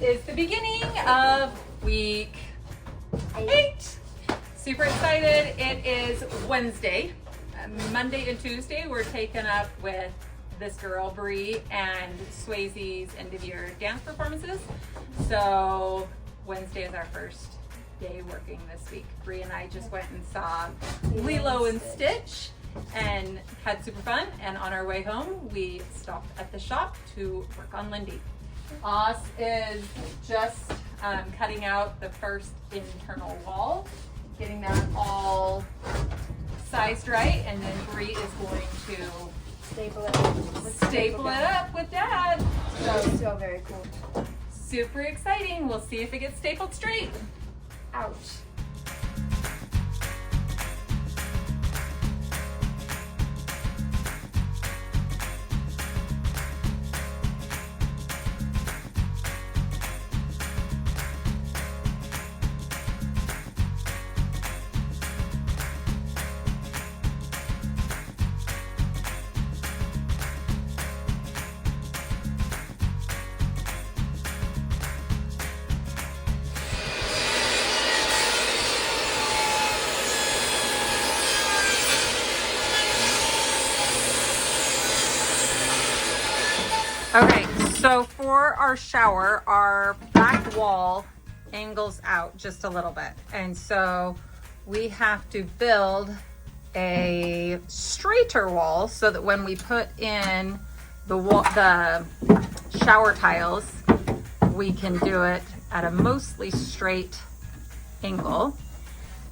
is the beginning of week 8. Super excited. It is Wednesday. Monday and Tuesday we're taken up with this girl, Bree, and Swayze's end of year dance performances. So Wednesday is our first day working this week. Bree and I just went and saw Lilo and Stitch and had super fun. And on our way home, we stopped at the shop to work on Lindy. Oz is just cutting out the first internal wall, getting that all sized right, and then Bree is going to staple it up with Dad. So very cool. Super exciting. We'll see if it gets stapled straight. Ouch. Okay, so for our shower, our back wall angles out just a little bit. And so we have to build a straighter wall so that when we put in the shower tiles, we can do it at a mostly straight angle.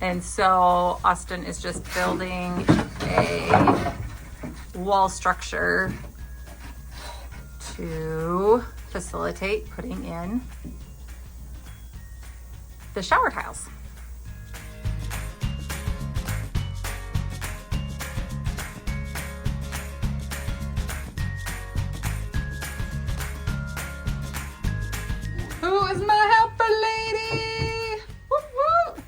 And so Austin is just building a wall structure to facilitate putting in the shower tiles. Who is my helper lady? Whoop, whoop.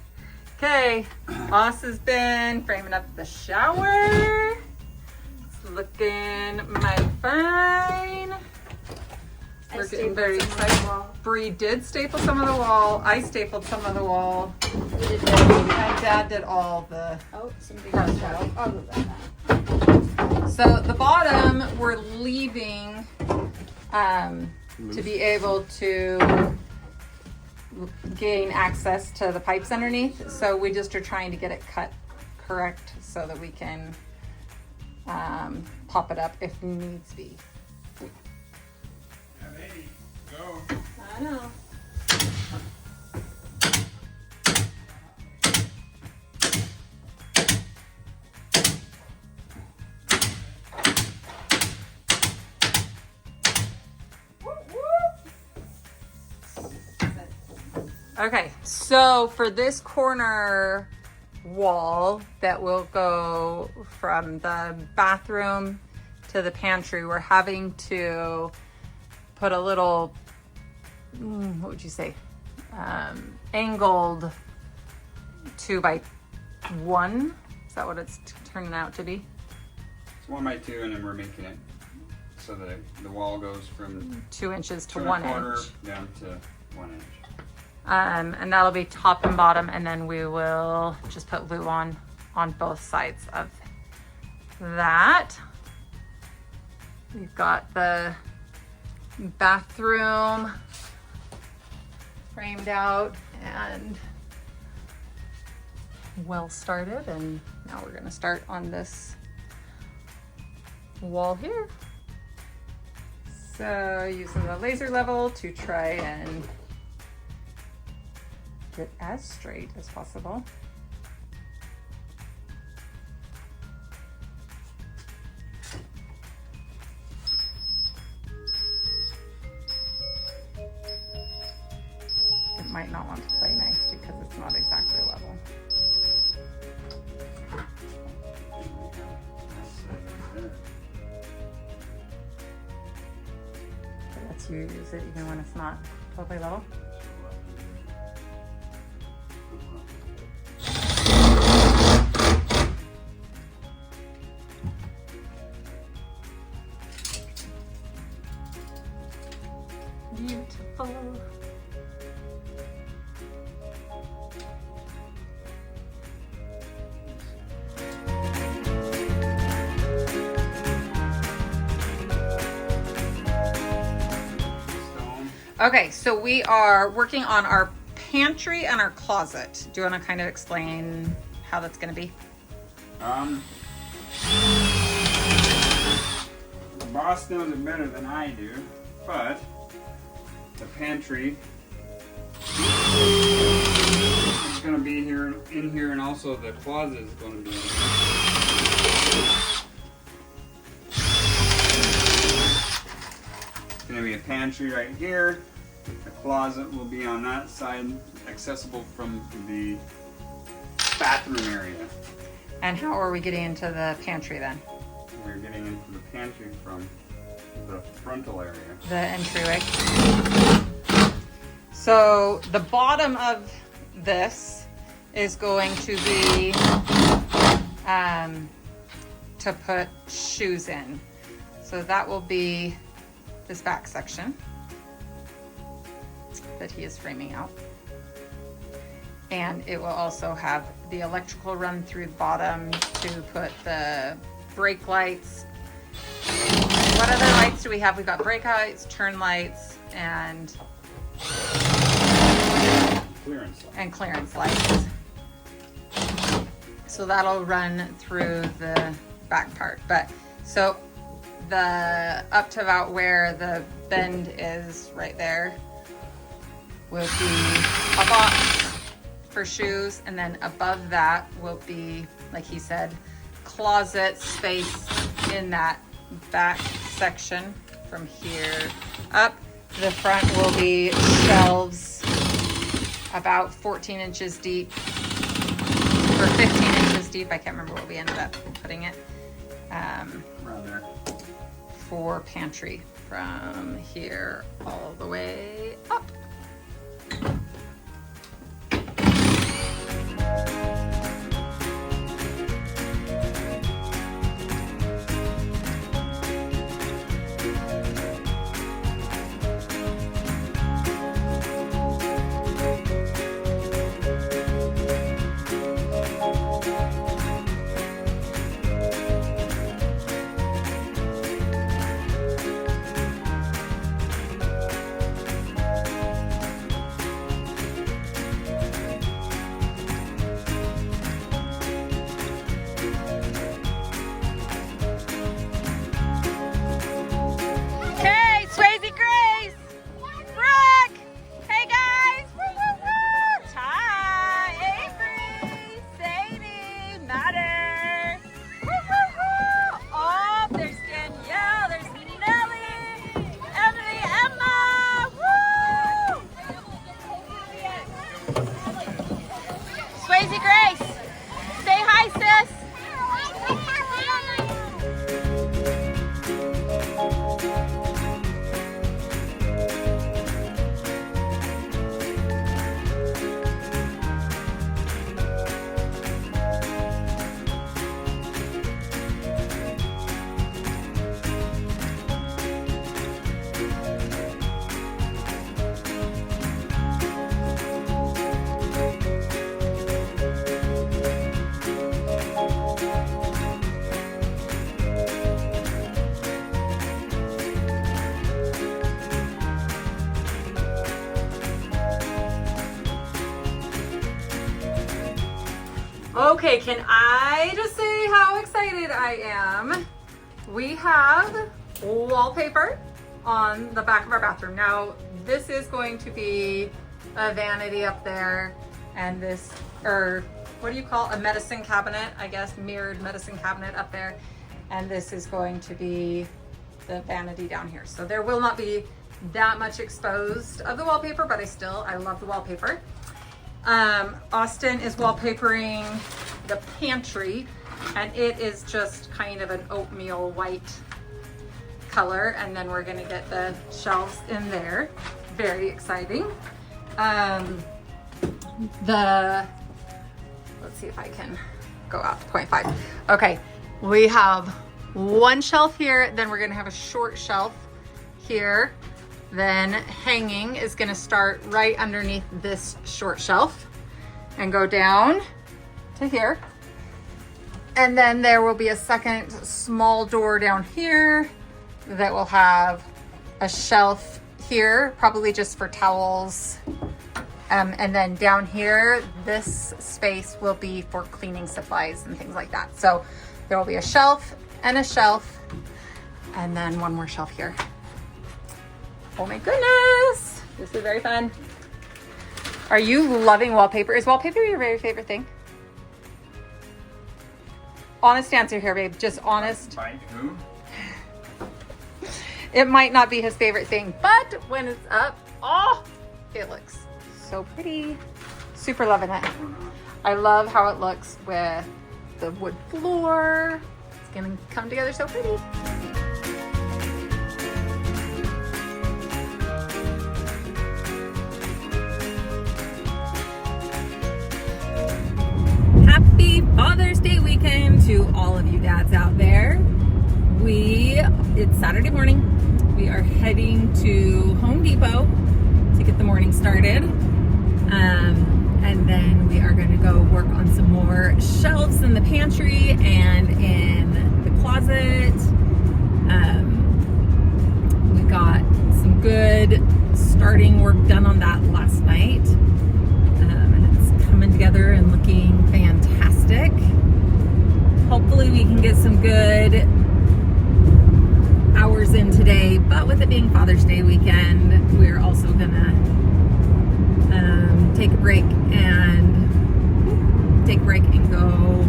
Okay, Oz has been framing up the shower. It's looking mighty fine. We're getting very excited. Bree did staple some of the wall. I stapled some of the wall. And Dad did all the front wall. I'll move that. So the bottom we're leaving to be able to gain access to the pipes underneath. So we just are trying to get it cut correct so that we can pop it up if needs be. Go. I know. Okay, so for this corner wall that will go from the bathroom to the pantry, we're having to put a little, what would you say, angled 2x1. Is that what it's turning out to be? It's 1x2, and then we're making it so that the wall goes from 2 inches to 2 1 1/4 inch. down to 1 inch. And that'll be top and bottom, and then we will just put glue on both sides of that. We've got the bathroom framed out and well started, and now we're going to start on this wall here. So using the laser level to try and get as straight as possible. It might not want to play nice because it's not exactly level. It lets you use it even when it's not totally level. Beautiful. Okay, so we are working on our pantry and our closet. Do you want to kind of explain how that's going to be? The boss knows it better than I do, but the pantry is going to be in here, and also the closet is going to be in here. It's going to be a pantry right here. The closet will be on that side, accessible from the bathroom area. And how are we getting into the pantry then? We're getting into the pantry from the frontal area. The entryway. So the bottom of this is going to be to put shoes in. So that will be this back section that he is framing out. And it will also have the electrical run through the bottom to put the brake lights. What other lights do we have? We've got brake lights, turn lights, and clearance lights. So that'll run through the back part. But so the up to about where the bend is right there will be a box for shoes, and then above that will be, like he said, closet space in that back section from here up. The front will be shelves about 14 inches deep or 15 inches deep. I can't remember what we ended up putting it. Around there. For pantry from here all the way up. Okay, can I just say how excited I am? We have wallpaper on the back of our bathroom. Now, this is going to be a vanity up there, and this, or what do you call a medicine cabinet, I guess, mirrored medicine cabinet up there. And this is going to be the vanity down here. So there will not be that much exposed of the wallpaper, but I love the wallpaper. Austin is wallpapering the pantry, and it is just kind of an oatmeal white color, and then we're gonna get the shelves in there. Very exciting. Let's see if I can go out to 0.5. Okay, we have one shelf here, then we're gonna have a short shelf here. Then hanging is gonna start right underneath this short shelf and go down to here. And then there will be a second small door down here that will have a shelf here, probably just for towels. And then down here, this space will be for cleaning supplies and things like that. So there will be a shelf, and then one more shelf here. Oh my goodness, this is very fun. Are you loving wallpaper? Is wallpaper your very favorite thing? Honest answer here, babe, just honest. By who? It might not be his favorite thing, but when it's up, oh, it looks so pretty. Super loving it. I love how it looks with the wood floor. It's gonna come together so pretty. Happy Father's Day weekend to all of you dads out there. It's Saturday morning. We are heading to Home Depot to get the morning started. And then we are going to go work on some more shelves in the pantry and in the closet. We got some good starting work done on that last night. And it's coming together and looking fantastic. Hopefully we can get some good hours in today, but with it being Father's Day weekend, we're also gonna take a break and go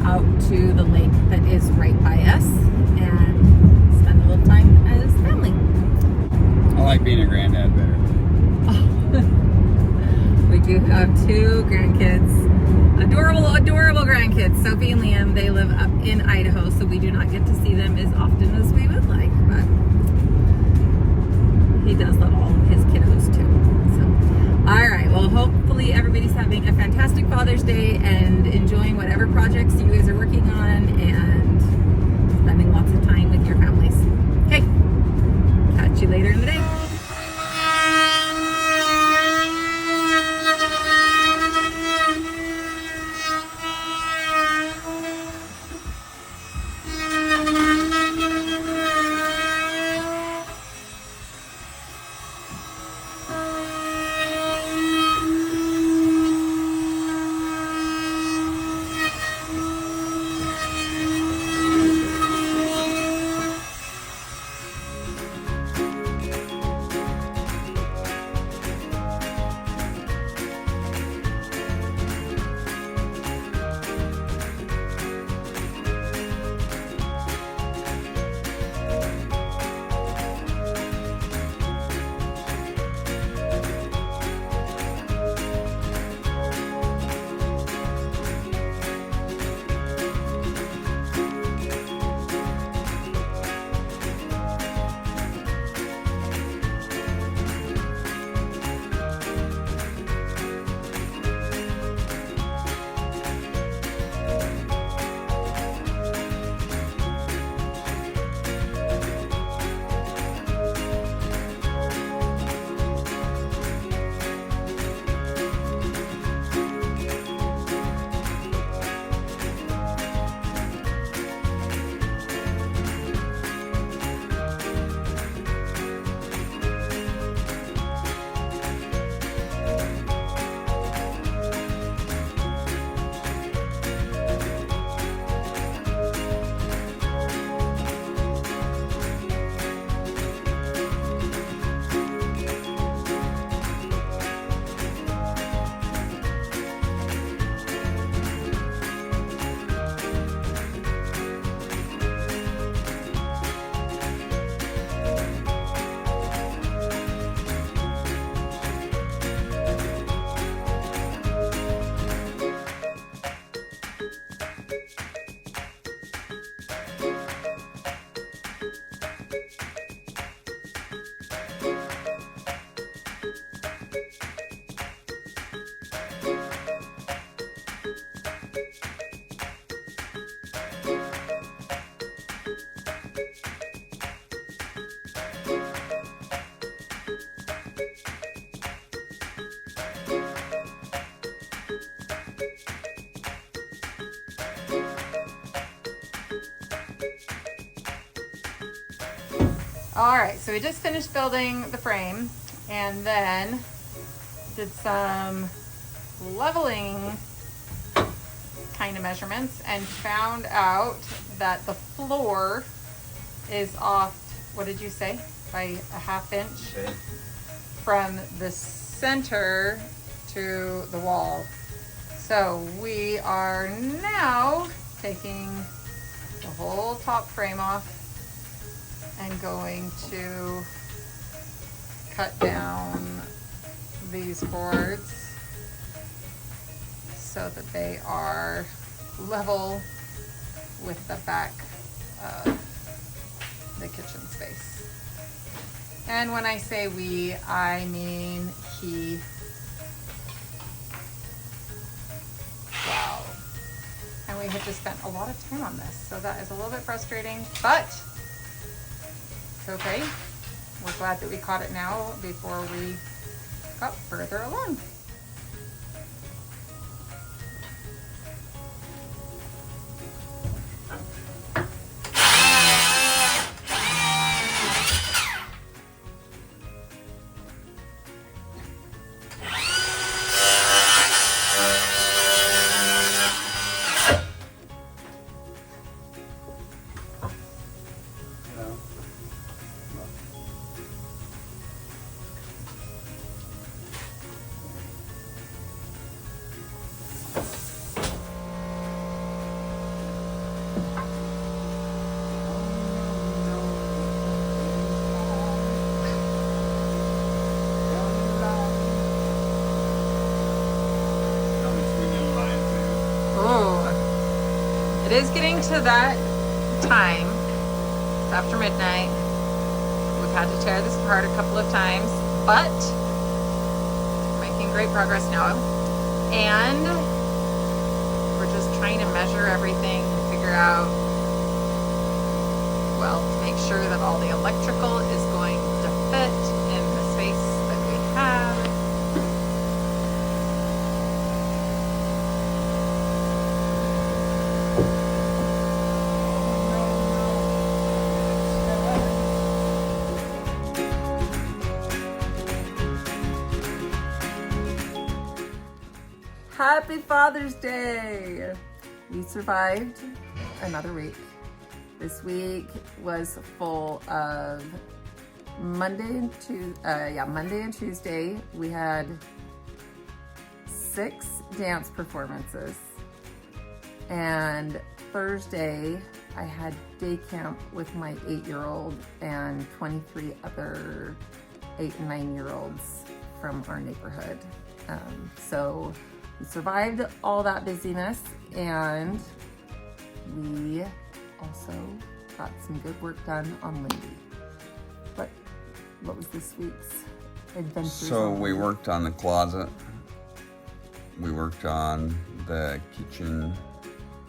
out to the lake that is right by us and spend a little time as family. I like being a granddad better. We do have two grandkids. Adorable grandkids. Sophie and Liam, they live up in Idaho, so we do not get to see them as often as we would like, but he does love all of his kiddos too. So, all right, well, hopefully everybody's having a fantastic Father's Day and enjoying whatever projects you guys are working on and spending lots of time with your families. Okay, catch you later in the day. All right, so we just finished building the frame and then did some leveling kind of measurements and found out that the floor is off, what did you say, by a half inch Okay. from the center to the wall. So we are now taking the whole top frame off and going to cut down these boards so that they are level with the back of the kitchen space. And when I say we, I mean he. Wow. And we have just spent a lot of time on this, so that is a little bit frustrating, but it's okay. We're glad that we caught it now before we got further along. It is getting to that time. It's after midnight. We've had to tear this apart a couple of times, but we're making great progress now. And we're just trying to measure everything, figure out, well, to make sure that all the electrical is going to fit in the space that we have. Happy Father's Day! We survived another week. This week was full of Monday and Tuesday. We had 6 dance performances. And Thursday, I had day camp with my 8-year-old and 23 other 8 and 9-year-olds from our neighborhood. So we survived all that busyness, and we also got some good work done on Lindy. What was this week's adventure? So we worked on the closet. We worked on the kitchen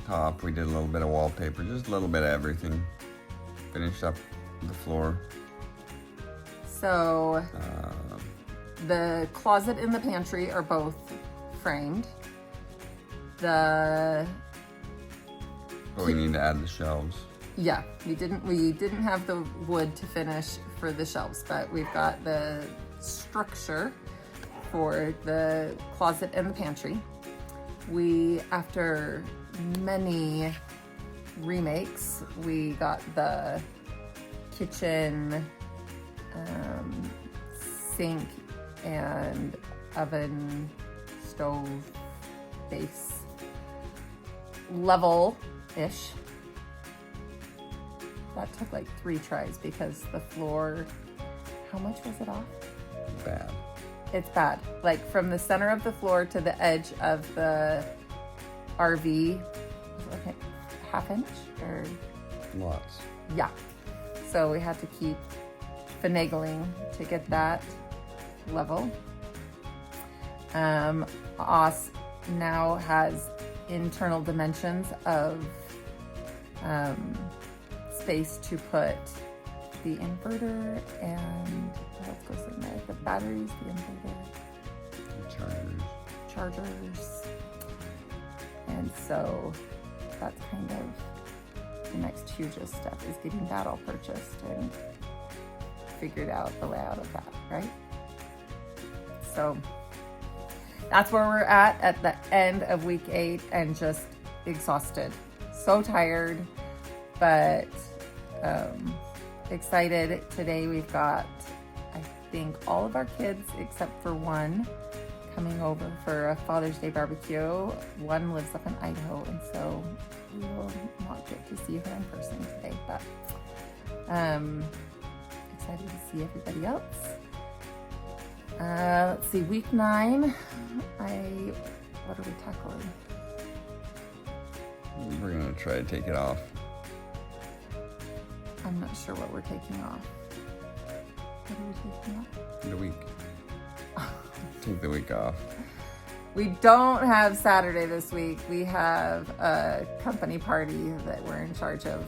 top. We did a little bit of wallpaper, just a little bit of everything. Finished up the floor. So the closet and the pantry are both framed. But we need to add the shelves. Yeah, we didn't have the wood to finish for the shelves, but we've got the structure for the closet and the pantry. We, after many remakes, we got the kitchen sink and oven stove base level-ish. That took like 3 tries because the floor, how much was it off? Bad. It's bad. Like from the center of the floor to the edge of the RV, okay, half inch or? Lots. Yeah. So we had to keep finagling to get that level. Oz now has internal dimensions of space to put the inverter and what else goes in there? The batteries, the inverter, chargers. And so that's kind of the next hugest step, is getting that all purchased and figured out the layout of that, right? So that's where we're at the end of week 8, and just exhausted. So tired, but excited. Today we've got, I think, all of our kids except for one coming over for a Father's Day barbecue. One lives up in Idaho, and so we will not get to see her in person today, but excited to see everybody else. Let's see, week 9, what are we tackling? We're gonna try to take it off. I'm not sure what we're taking off. What are we taking off? The week. Take the week off. We don't have Saturday this week. We have a company party that we're in charge of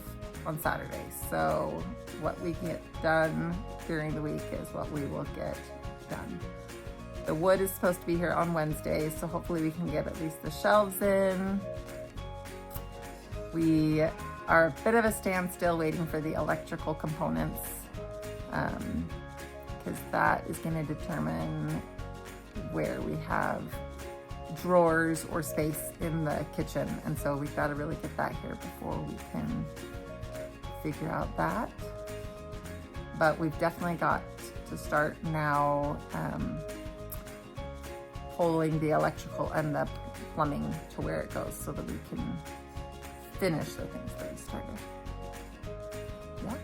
on Saturday. So what we get done during the week is what we will get done. The wood is supposed to be here on Wednesday, so hopefully we can get at least the shelves in. We are a bit of a standstill waiting for the electrical components, because that is going to determine where we have drawers or space in the kitchen, and so we've got to really get that here before we can figure out that. But we've definitely got to start now pulling the electrical and the plumbing to where it goes so that we can finish the things that we started. Yeah.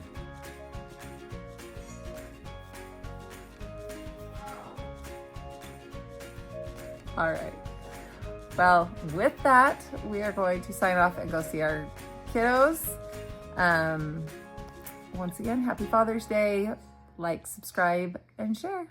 All right. Well, with that, we are going to sign off and go see our kiddos. Once again, happy Father's Day. Like, subscribe, and share.